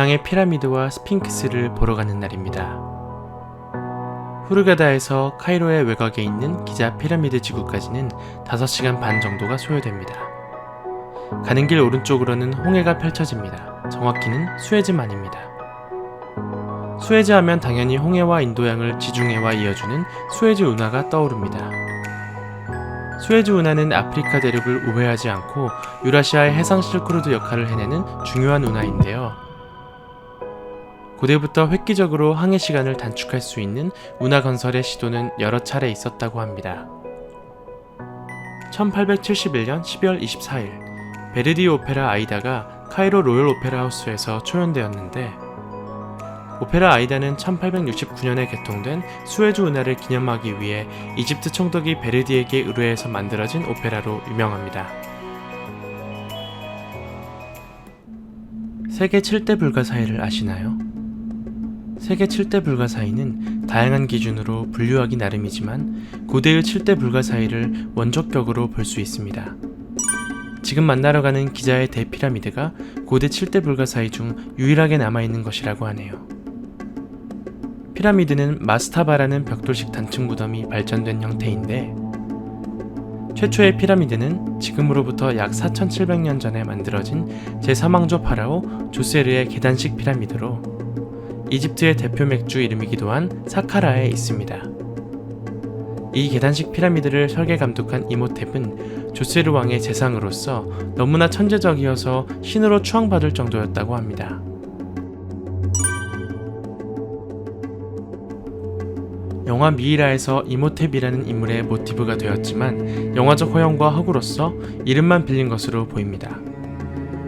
대왕의 피라미드와 스핑크스를 보러 가는 날입니다. 후르가다에서 카이로의 외곽에 있는 기자 피라미드 지구까지는 5시간 반 정도가 소요됩니다. 가는 길 오른쪽으로는 홍해가 펼쳐집니다. 정확히는 수에즈만입니다. 수에즈 하면 당연히 홍해와 인도양을 지중해와 이어주는 수에즈 운하가 떠오릅니다. 수에즈 운하는 아프리카 대륙을 우회하지 않고 유라시아의 해상 실크로드 역할을 해내는 중요한 운하인데요. 고대부터 획기적으로 항해 시간을 단축할 수 있는 운하 건설의 시도는 여러 차례 있었다고 합니다. 1871년 12월 24일 베르디 오페라 아이다가 카이로 로열 오페라 하우스에서 초연되었는데, 오페라 아이다는 1869년에 개통된 수에즈 운하를 기념하기 위해 이집트 총독이 베르디에게 의뢰해서 만들어진 오페라로 유명합니다. 세계 7대 불가사의를 아시나요? 세계 7대 불가사의는 다양한 기준으로 분류하기 나름이지만 고대의 7대 불가사의를 원조격으로 볼 수 있습니다. 지금 만나러 가는 기자의 대피라미드가 고대 7대 불가사의 중 유일하게 남아있는 것이라고 하네요. 피라미드는 마스타바라는 벽돌식 단층 무덤이 발전된 형태인데, 최초의 피라미드는 지금으로부터 약 4700년 전에 만들어진 제3왕조 파라오 조세르의 계단식 피라미드로 이집트의 대표 맥주 이름이기도 한 사카라에 있습니다. 이 계단식 피라미드를 설계 감독한 이모텝은 조세르 왕의 재상으로서 너무나 천재적이어서 신으로 추앙받을 정도였다고 합니다. 영화 미이라에서 이모텝이라는 인물의 모티브가 되었지만 영화적 허용과 허구로서 이름만 빌린 것으로 보입니다.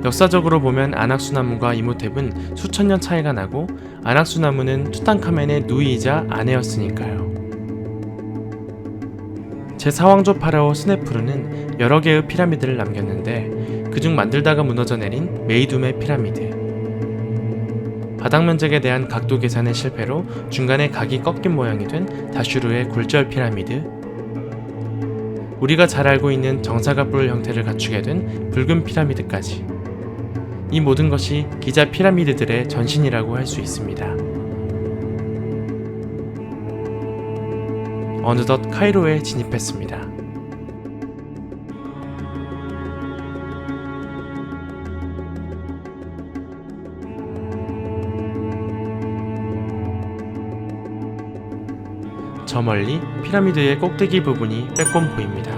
역사적으로 보면 안악수나무와 이모텝은 수천 년 차이가 나고, 안악수나무는 투탕카멘의 누이이자 아내였으니까요. 제4왕조 파라오 스네프루는 여러 개의 피라미드를 남겼는데, 그중 만들다가 무너져 내린 메이둠의 피라미드, 바닥 면적에 대한 각도 계산의 실패로 중간에 각이 꺾인 모양이 된 다슈르의 굴절 피라미드, 우리가 잘 알고 있는 정사각뿔 형태를 갖추게 된 붉은 피라미드까지, 이 모든 것이 기자 피라미드들의 전신이라고 할 수 있습니다. 어느덧 카이로에 진입했습니다. 저 멀리 피라미드의 꼭대기 부분이 빼꼼 보입니다.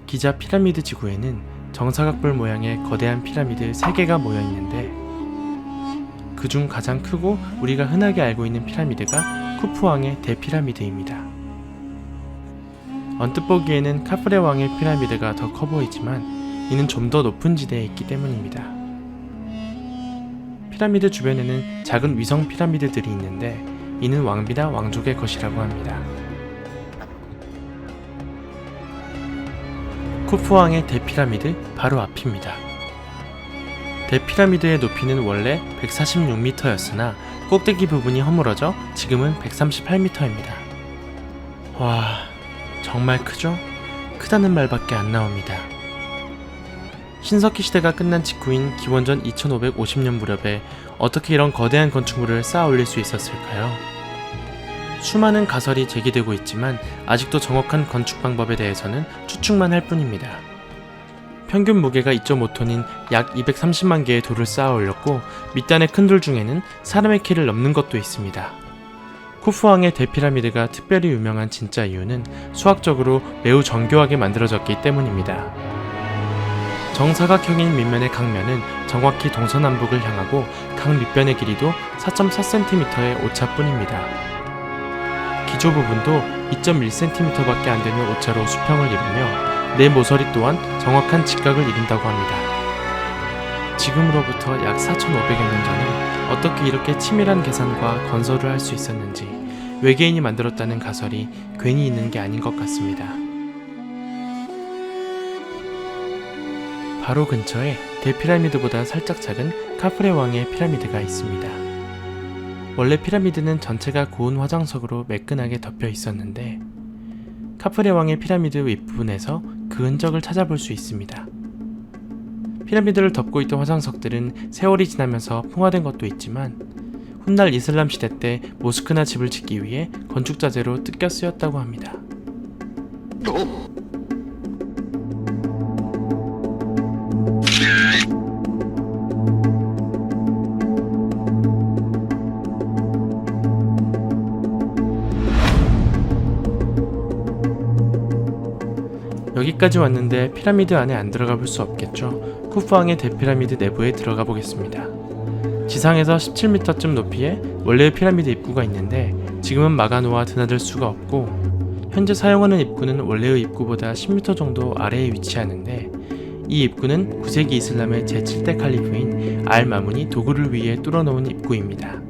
기자 피라미드 지구에는 정사각뿔 모양의 거대한 피라미드 3개가 모여 있는데, 그중 가장 크고 우리가 흔하게 알고 있는 피라미드가 쿠푸왕의 대피라미드입니다. 언뜻 보기에는 카프레 왕의 피라미드가 더 커 보이지만 이는 좀 더 높은 지대에 있기 때문입니다. 피라미드 주변에는 작은 위성 피라미드들이 있는데, 이는 왕비나 왕족의 것이라고 합니다. 쿠푸왕의 대피라미드 바로 앞입니다. 대피라미드의 높이는 원래 146m였으나 꼭대기 부분이 허물어져 지금은 138m입니다. 와, 정말 크죠? 크다는 말밖에 안 나옵니다. 신석기 시대가 끝난 직후인 기원전 2550년 무렵에 어떻게 이런 거대한 건축물을 쌓아 올릴 수 있었을까요? 수많은 가설이 제기되고 있지만 아직도 정확한 건축 방법에 대해서는 추측만 할 뿐입니다. 평균 무게가 2.5톤인 약 230만 개의 돌을 쌓아 올렸고, 밑단의 큰 돌 중에는 사람의 키를 넘는 것도 있습니다. 쿠푸왕의 대피라미드가 특별히 유명한 진짜 이유는 수학적으로 매우 정교하게 만들어졌기 때문입니다. 정사각형인 밑면의 각면은 정확히 동서남북을 향하고, 각 밑변의 길이도 4.4cm의 오차뿐입니다. 기조 부분도 2.1cm밖에 안 되는 오차로 수평을 이루며, 내 모서리 또한 정확한 직각을 이룬다고 합니다. 지금으로부터 약 4,500여 년 전에 어떻게 이렇게 치밀한 계산과 건설을 할 수 있었는지 외계인이 만들었다는 가설이 괜히 있는 게 아닌 것 같습니다. 바로 근처에 대피라미드보다 살짝 작은 카프레 왕의 피라미드가 있습니다. 원래 피라미드는 전체가 고운 화장석으로 매끈하게 덮여 있었는데 카프레 왕의 피라미드 윗부분에서 그 흔적을 찾아볼 수 있습니다. 피라미드를 덮고 있던 화장석들은 세월이 지나면서 풍화된 것도 있지만 훗날 이슬람 시대 때 모스크나 집을 짓기 위해 건축 자재로 뜯겨 쓰였다고 합니다. 여기까지 왔는데 피라미드 안에 안 들어가 볼 수 없겠죠. 쿠프왕의 대피라미드 내부에 들어가 보겠습니다. 지상에서 17m쯤 높이에 원래의 피라미드 입구가 있는데 지금은 막아놓아 드나들 수가 없고 현재 사용하는 입구는 원래의 입구보다 10m 정도 아래에 위치하는데 이 입구는 9세기 이슬람의 제7대 칼리프인 알-마문이 도구를 위해 뚫어놓은 입구입니다.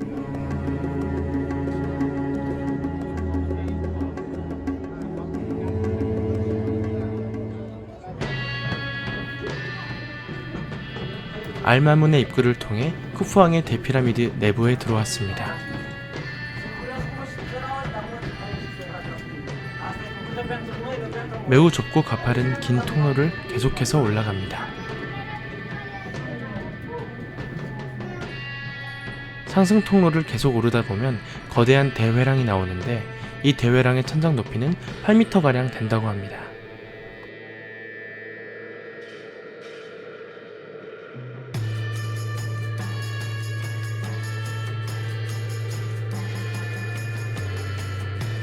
알-마문의 입구를 통해 쿠프왕의 대피라미드 내부에 들어왔습니다. 매우 좁고 가파른 긴 통로를 계속해서 올라갑니다. 상승 통로를 계속 오르다 보면 거대한 대회랑이 나오는데 이 대회랑의 천장 높이는 8m가량 된다고 합니다.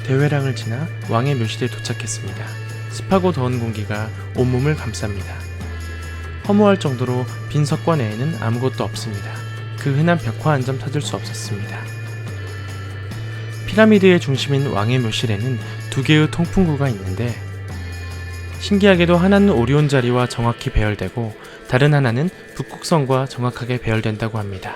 대회랑을 지나 왕의 묘실에 도착했습니다. 습하고 더운 공기가 온몸을 감쌉니다. 허무할 정도로 빈 석관 외에는 아무것도 없습니다. 그 흔한 벽화 한 점 찾을 수 없었습니다. 피라미드의 중심인 왕의 묘실에는 두 개의 통풍구가 있는데 신기하게도 하나는 오리온 자리와 정확히 배열되고 다른 하나는 북극성과 정확하게 배열된다고 합니다.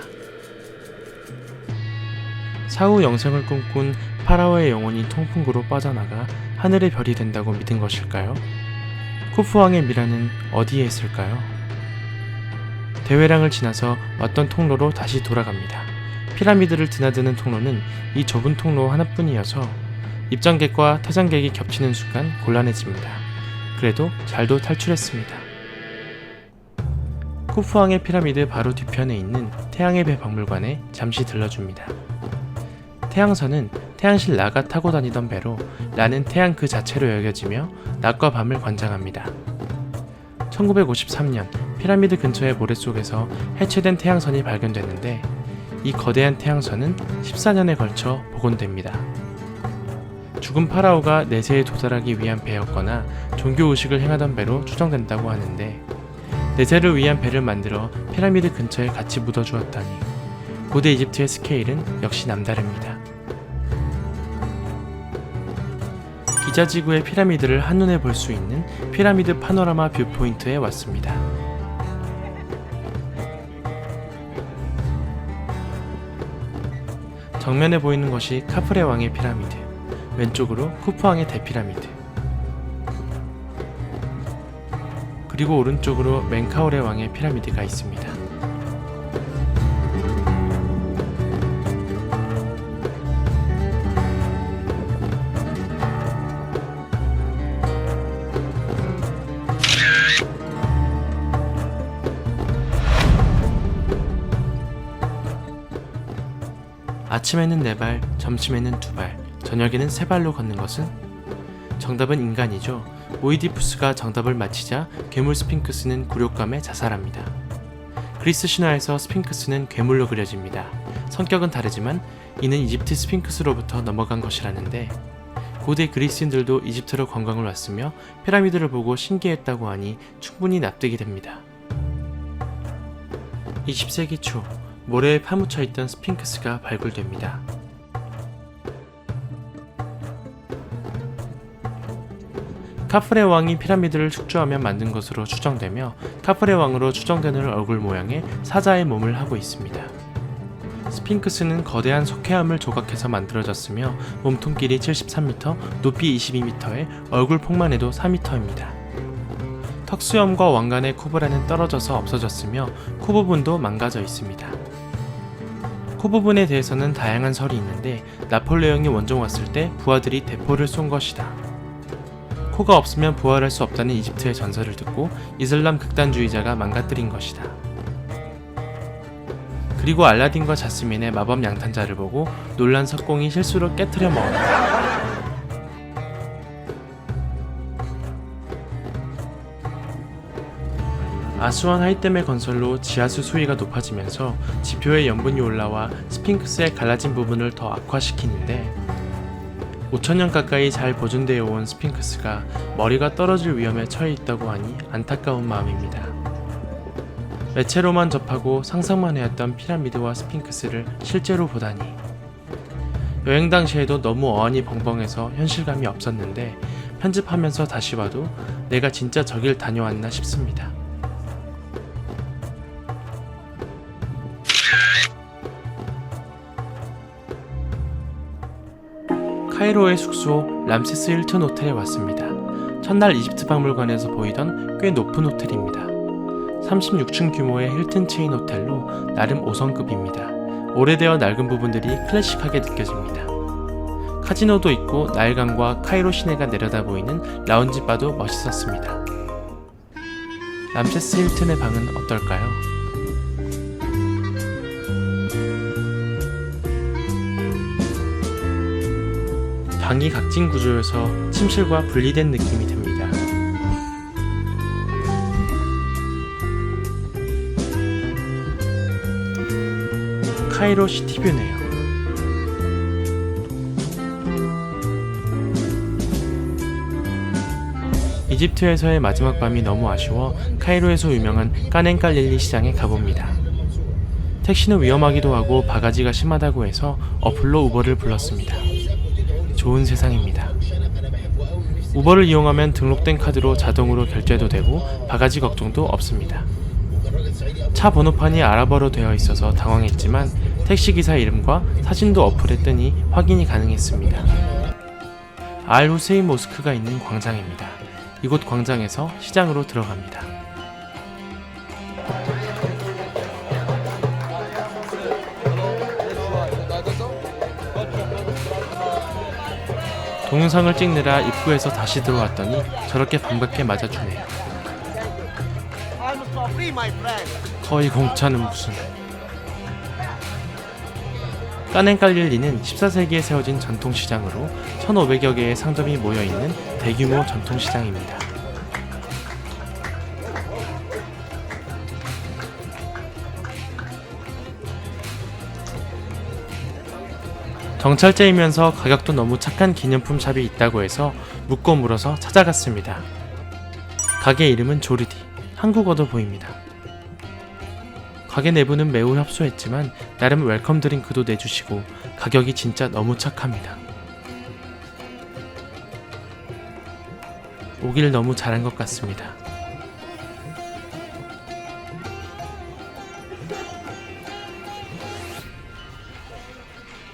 사후 영생을 꿈꾼 파라오의 영혼이 통풍구로 빠져나가 하늘의 별이 된다고 믿은 것일까요? 쿠프왕의 미라는 어디에 있을까요? 대회랑을 지나서 왔던 통로로 다시 돌아갑니다. 피라미드를 드나드는 통로는 이 좁은 통로 하나뿐이어서 입장객과 퇴장객이 겹치는 순간 곤란해집니다. 그래도 잘도 탈출했습니다. 쿠프왕의 피라미드 바로 뒤편에 있는 태양의 배 박물관에 잠시 들러줍니다. 태양선은 태양실 라가 타고 다니던 배로 라는 태양 그 자체로 여겨지며 낮과 밤을 관장합니다. 1953년 피라미드 근처의 모래 속에서 해체된 태양선이 발견됐는데 이 거대한 태양선은 14년에 걸쳐 복원됩니다. 죽은 파라오가 내세에 도달하기 위한 배였거나 종교의식을 행하던 배로 추정된다고 하는데 내세를 위한 배를 만들어 피라미드 근처에 같이 묻어주었다니 고대 이집트의 스케일은 역시 남다릅니다. 기자지구의 피라미드를 한눈에 볼 수 있는 피라미드 파노라마 뷰포인트에 왔습니다. 정면에 보이는 것이 카프레 왕의 피라미드, 왼쪽으로 쿠프 왕의 대피라미드, 그리고 오른쪽으로 멘카오레 왕의 피라미드가 있습니다. 아침에는 4발, 점심에는 2발, 저녁에는 3발로 걷는 것은? 정답은 인간이죠. 오이디푸스가 정답을 맞히자 괴물 스핑크스는 굴욕감에 자살합니다. 그리스 신화에서 스핑크스는 괴물로 그려집니다. 성격은 다르지만 이는 이집트 스핑크스로부터 넘어간 것이라는데 고대 그리스인들도 이집트로 관광을 왔으며 피라미드를 보고 신기했다고 하니 충분히 납득이 됩니다. 20세기 초 모래에 파묻혀 있던 스핑크스가 발굴됩니다. 카프레 왕이 피라미드를 축조하며 만든 것으로 추정되며 카프레 왕으로 추정되는 얼굴 모양의 사자의 몸을 하고 있습니다. 스핑크스는 거대한 석회암을 조각해서 만들어졌으며 몸통 길이 73m, 높이 22m에 얼굴 폭만 해도 4m입니다. 턱수염과 왕관의 코브라는 떨어져서 없어졌으며 코 부분도 망가져 있습니다. 코 부분에 대해서는 다양한 설이 있는데 나폴레옹이 원정 왔을 때 부하들이 대포를 쏜 것이다. 코가 없으면 부활할 수 없다는 이집트의 전설을 듣고 이슬람 극단주의자가 망가뜨린 것이다. 그리고 알라딘과 자스민의 마법 양탄자를 보고 놀란 석공이 실수로 깨트려 먹었다. 아수안 하이템의 건설로 지하수 수위가 높아지면서 지표의 염분이 올라와 스핑크스의 갈라진 부분을 더 악화시키는데 5천년 가까이 잘 보존되어 온 스핑크스가 머리가 떨어질 위험에 처해 있다고 하니 안타까운 마음입니다. 매체로만 접하고 상상만 해왔던 피라미드와 스핑크스를 실제로 보다니 여행 당시에도 너무 어안이 벙벙해서 현실감이 없었는데 편집하면서 다시 봐도 내가 진짜 저길 다녀왔나 싶습니다. 카이로의 숙소 람세스 힐튼 호텔에 왔습니다. 첫날 이집트 박물관에서 보이던 꽤 높은 호텔입니다. 36층 규모의 힐튼 체인 호텔로 나름 5성급입니다. 오래되어 낡은 부분들이 클래식하게 느껴집니다. 카지노도 있고 나일강과 카이로 시내가 내려다 보이는 라운지 바도 멋있었습니다. 람세스 힐튼의 방은 어떨까요? 방이 각진 구조여서 침실과 분리된 느낌이 듭니다. 카이로 시티뷰네요. 이집트에서의 마지막 밤이 너무 아쉬워 카이로에서 유명한 까넨깔릴리 시장에 가봅니다. 택시는 위험하기도 하고 바가지가 심하다고 해서 어플로 우버를 불렀습니다. 좋은 세상입니다. 우버를 이용하면 등록된 카드로 자동으로 결제도 되고 바가지 걱정도 없습니다. 차 번호판이 아랍어로 되어 있어서 당황했지만 택시기사 이름과 사진도 어플에 뜨니 확인이 가능했습니다. 알 후세인 모스크가 있는 광장입니다. 이곳 광장에서 시장으로 들어갑니다. 동영상을 찍느라 입구에서 다시 들어왔더니 저렇게 반갑게 맞아주네요. 거의 공짜는 무슨. 까넨깔릴리는 14세기에 세워진 전통시장으로 1500여 개의 상점이 모여있는 대규모 전통시장입니다. 정찰제이면서 가격도 너무 착한 기념품 샵이 있다고 해서 묻고 물어서 찾아갔습니다. 가게 이름은 조르디, 한국어도 보입니다. 가게 내부는 매우 협소했지만 나름 웰컴 드링크도 내주시고 가격이 진짜 너무 착합니다. 오길 너무 잘한 것 같습니다.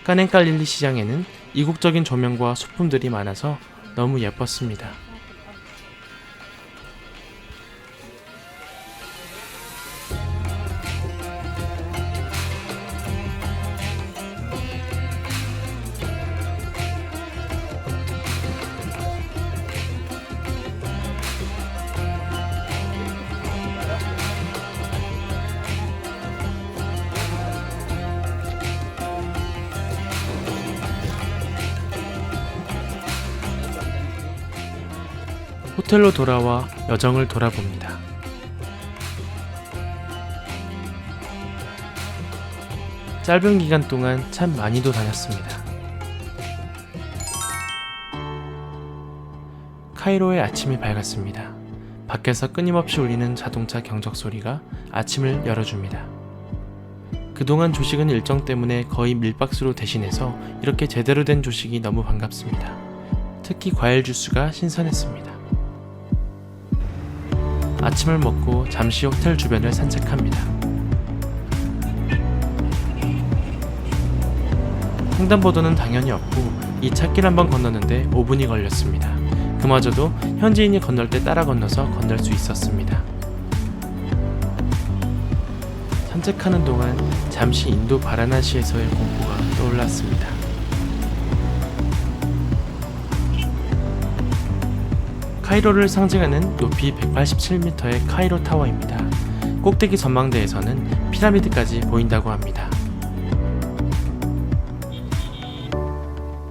까넨깔릴리 시장에는 이국적인 조명과 소품들이 많아서 너무 예뻤습니다. 호텔로 돌아와 여정을 돌아봅니다. 짧은 기간 동안 참 많이도 다녔습니다. 카이로의 아침이 밝았습니다. 밖에서 끊임없이 울리는 자동차 경적 소리가 아침을 열어줍니다. 그동안 조식은 일정 때문에 거의 밀박수로 대신해서 이렇게 제대로 된 조식이 너무 반갑습니다. 특히 과일 주스가 신선했습니다. 아침을 먹고 잠시 호텔 주변을 산책합니다. 횡단보도는 당연히 없고 이 찻길 한번 건너는데 5분이 걸렸습니다. 그마저도 현지인이 건널 때 따라 건너서 건널 수 있었습니다. 산책하는 동안 잠시 인도 바라나시에서의 공포가 떠올랐습니다. 카이로를 상징하는 높이 187m의 카이로 타워입니다. 꼭대기 전망대에서는 피라미드까지 보인다고 합니다.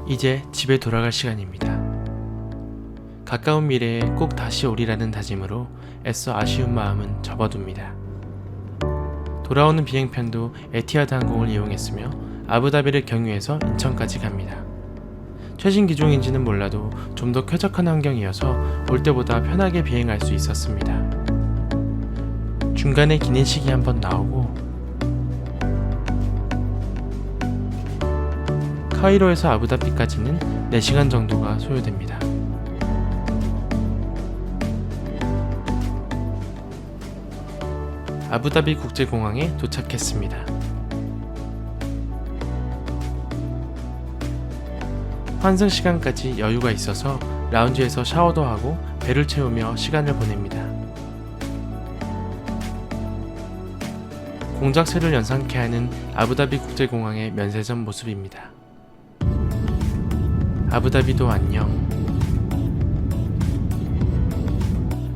이제 집에 돌아갈 시간입니다. 가까운 미래에 꼭 다시 오리라는 다짐으로 애써 아쉬운 마음은 접어둡니다. 돌아오는 비행편도 에티하드 항공을 이용했으며 아부다비를 경유해서 인천까지 갑니다. 최신 기종인지는 몰라도 좀 더 쾌적한 환경이어서 올 때보다 편하게 비행할 수 있었습니다. 중간에 기내식이 한번 나오고 카이로에서 아부다비까지는 4시간 정도가 소요됩니다. 아부다비 국제공항에 도착했습니다. 환승 시간까지 여유가 있어서 라운지에서 샤워도 하고 배를 채우며 시간을 보냅니다. 공작새를 연상케 하는 아부다비 국제공항의 면세점 모습입니다. 아부다비도 안녕.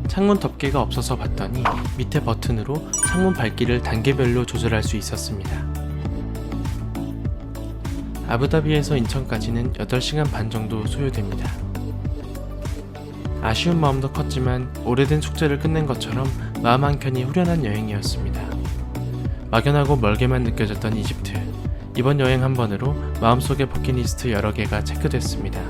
창문 덮개가 없어서 봤더니 밑에 버튼으로 창문 밝기를 단계별로 조절할 수 있었습니다. 아부다비에서 인천까지는 8시간 반 정도 소요됩니다. 아쉬운 마음도 컸지만 오래된 숙제를 끝낸 것처럼 마음 한켠이 후련한 여행이었습니다. 막연하고 멀게만 느껴졌던 이집트. 이번 여행 한 번으로 마음속의 버킷리스트 여러 개가 체크됐습니다.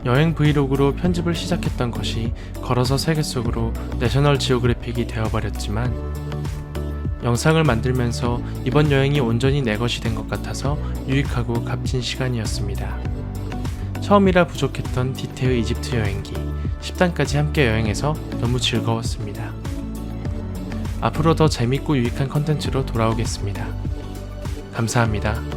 여행 브이로그로 편집을 시작했던 것이 걸어서 세계 속으로 내셔널 지오그래픽이 되어버렸지만 영상을 만들면서 이번 여행이 온전히 내 것이 된 것 같아서 유익하고 값진 시간이었습니다. 처음이라 부족했던 디테일 이집트 여행기 10단까지 함께 여행해서 너무 즐거웠습니다. 앞으로 더 재밌고 유익한 컨텐츠로 돌아오겠습니다. 감사합니다.